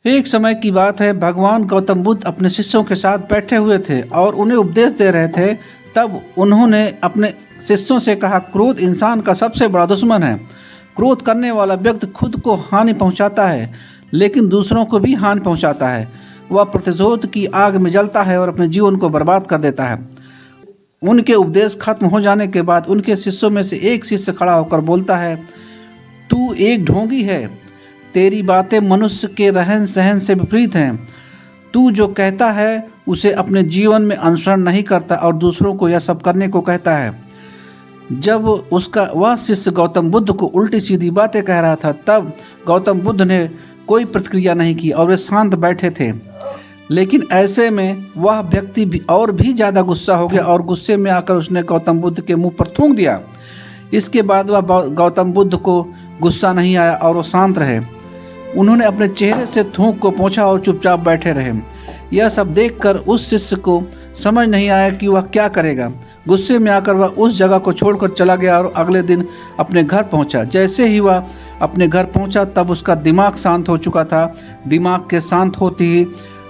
एक समय की बात है, भगवान गौतम बुद्ध अपने शिष्यों के साथ बैठे हुए थे और उन्हें उपदेश दे रहे थे। तब उन्होंने अपने शिष्यों से कहा, क्रोध इंसान का सबसे बड़ा दुश्मन है। क्रोध करने वाला व्यक्ति खुद को हानि पहुंचाता है, लेकिन दूसरों को भी हानि पहुंचाता है। वह प्रतिशोध की आग में जलता है और अपने जीवन को बर्बाद कर देता है। उनके उपदेश खत्म हो जाने के बाद उनके शिष्यों में से एक शिष्य खड़ा होकर बोलता है, तू एक ढोंगी है। तेरी बातें मनुष्य के रहन सहन से विपरीत हैं। तू जो कहता है उसे अपने जीवन में अनुसरण नहीं करता और दूसरों को यह सब करने को कहता है। जब उसका वह शिष्य गौतम बुद्ध को उल्टी सीधी बातें कह रहा था, तब गौतम बुद्ध ने कोई प्रतिक्रिया नहीं की और वे शांत बैठे थे। लेकिन ऐसे में वह व्यक्ति भी ज़्यादा गुस्सा हो गया और गुस्से में आकर उसने गौतम बुद्ध के मुंह पर थूक दिया। इसके बाद वह गौतम बुद्ध को गुस्सा नहीं आया और वो शांत रहे। उन्होंने अपने चेहरे से थूक को पोंछा और चुपचाप बैठे रहे। यह सब देखकर उस शिष्य को समझ नहीं आया कि वह क्या करेगा। गुस्से में आकर वह उस जगह को छोड़कर चला गया और अगले दिन अपने घर पहुंचा। जैसे ही वह अपने घर पहुंचा, तब उसका दिमाग शांत हो चुका था। दिमाग के शांत होते ही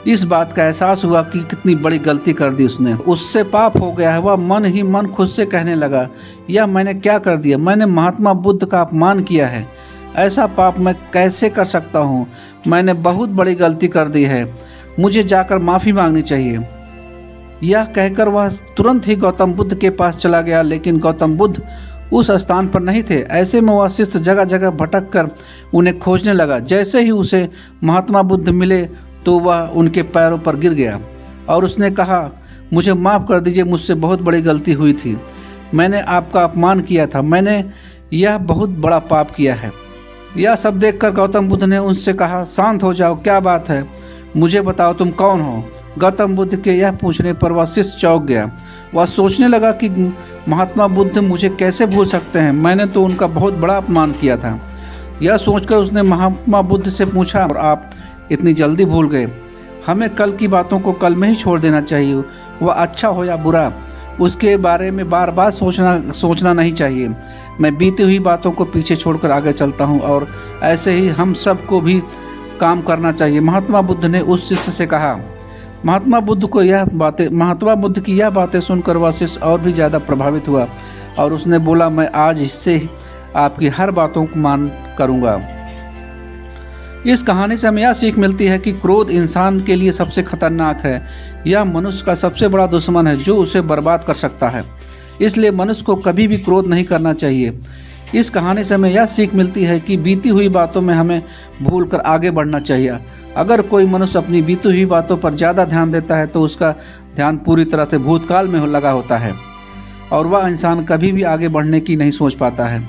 इस बात का एहसास हुआ कि कितनी बड़ी गलती कर दी उसने। उससे पाप हो गया है। वह मन ही मन खुद से कहने लगा, यह मैंने क्या कर दिया? मैंने महात्मा बुद्ध का अपमान किया है। ऐसा पाप मैं कैसे कर सकता हूँ? मैंने बहुत बड़ी गलती कर दी है। मुझे जाकर माफ़ी मांगनी चाहिए। यह कहकर वह तुरंत ही गौतम बुद्ध के पास चला गया, लेकिन गौतम बुद्ध उस स्थान पर नहीं थे। ऐसे में वह शिष्य जगह जगह भटक कर उन्हें खोजने लगा। जैसे ही उसे महात्मा बुद्ध मिले तो वह उनके पैरों पर गिर गया और उसने कहा, मुझे माफ़ कर दीजिए, मुझसे बहुत बड़ी गलती हुई थी। मैंने आपका अपमान किया था। मैंने यह बहुत बड़ा पाप किया है। यह सब देखकर गौतम बुद्ध ने उनसे कहा, शांत हो जाओ, क्या बात है? मुझे बताओ, तुम कौन हो? गौतम बुद्ध के यह पूछने पर वह शिष्य चौंक गया। वह सोचने लगा कि महात्मा बुद्ध मुझे कैसे भूल सकते हैं? मैंने तो उनका बहुत बड़ा अपमान किया था। यह सोचकर उसने महात्मा बुद्ध से पूछा, और आप इतनी जल्दी भूल गए? हमें कल की बातों को कल में ही छोड़ देना चाहिए। वह अच्छा हो या बुरा, उसके बारे में बार बार सोचना नहीं चाहिए। मैं बीती हुई बातों को पीछे छोड़कर आगे चलता हूँ और ऐसे ही हम सब को भी काम करना चाहिए। महात्मा बुद्ध ने उस शिष्य से कहा। महात्मा बुद्ध की यह बातें सुनकर वह शिष्य और भी ज़्यादा प्रभावित हुआ और उसने बोला, मैं आज इससे आपकी हर बातों को मान करूँगा। इस कहानी से हमें यह सीख मिलती है कि क्रोध इंसान के लिए सबसे खतरनाक है। यह मनुष्य का सबसे बड़ा दुश्मन है जो उसे बर्बाद कर सकता है। इसलिए मनुष्य को कभी भी क्रोध नहीं करना चाहिए। इस कहानी से हमें यह सीख मिलती है कि बीती हुई बातों में हमें भूलकर आगे बढ़ना चाहिए। अगर कोई मनुष्य अपनी बीती हुई बातों पर ज़्यादा ध्यान देता है तो उसका ध्यान पूरी तरह से भूतकाल में लगा होता है और वह इंसान कभी भी आगे बढ़ने की नहीं सोच पाता है।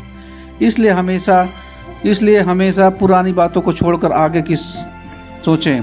इसलिए हमेशा पुरानी बातों को छोड़कर आगे की सोचें।